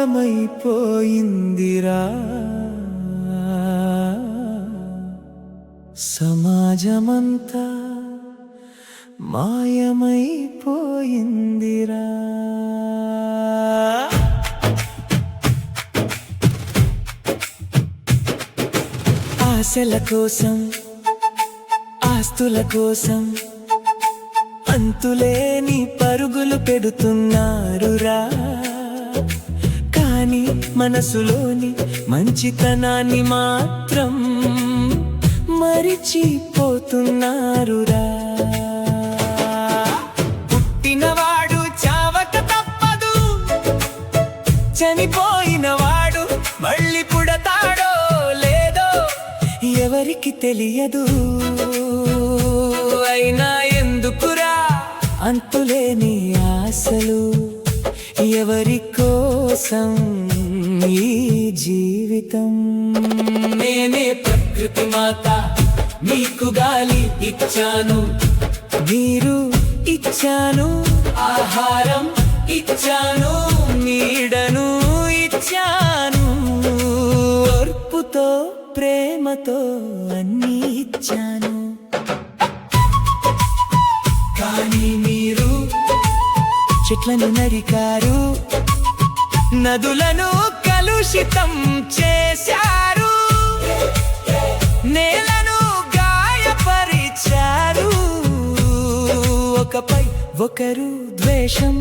మాయమైపోయిందిరా సమాజమంతా మాయమైపోయిందిరా ఆశల కోసం ఆస్తుల కోసం అంతులేని పరుగులు పెడుతున్నారురా కానీ మనసులోని మంచితనాన్ని మాత్రం మరిచిపోతున్నారురా పుట్టినవాడు చావక తప్పదు చనిపోయినవాడు మళ్ళీ పుడతాడో లేదో ఎవరికి తెలియదు అయినా ఎందుకురా అంతులేని ఆశలు ఎవరి కోసం ఈ జీవితం నేనే ప్రకృతి మాత మీకు గాలి ఇచ్చాను నీరు ఇచ్చాను ఆహారం ఇచ్చాను నీడను ఇచ్చాను ఓర్పుతో ప్రేమతో అన్నీ ఇచ్చాను కానీ మీరు చెట్లను నరికారు నదులను కలుషితం చేశారు నేలను గాయపరిచారు ఒకపై ఒకరు ద్వేషం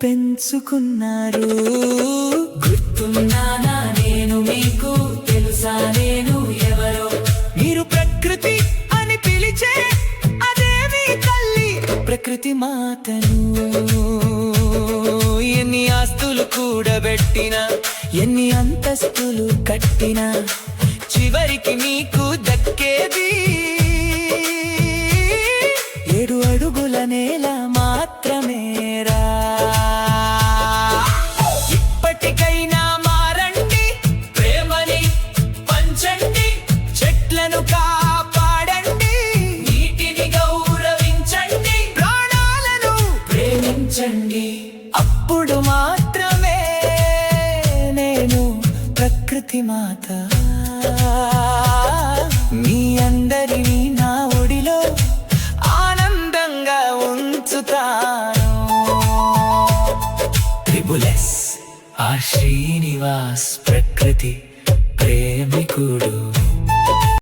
పెంచుకున్నారు గుర్తున్నానా నేను మీకు తెలుసా నేను ఎవరో మీరు ప్రకృతి అని పిలిచే అదే మీ తల్లి ప్రకృతి మాతను ఎన్ని ఆస్తులు కూడబెట్టినా ఎన్ని అంతస్తులు కట్టినా చివరికి మీకు దక్కేది 7 అడుగుల నేల మాత్రమేరా ఇప్పటికైనా మారండి ప్రేమని పంచండి చెట్లను కాపాడండి నీటిని గౌరవించండి ప్రాణాలను ప్రేమించండి అప్పుడు మాత్రమే నేను ప్రకృతి మాత మీ అందరినీ నా ఒడిలో ఆనందంగా ఉంచుతాను త్రిబులెస్ ఆ శ్రీనివాస్ ప్రకృతి ప్రేమికుడు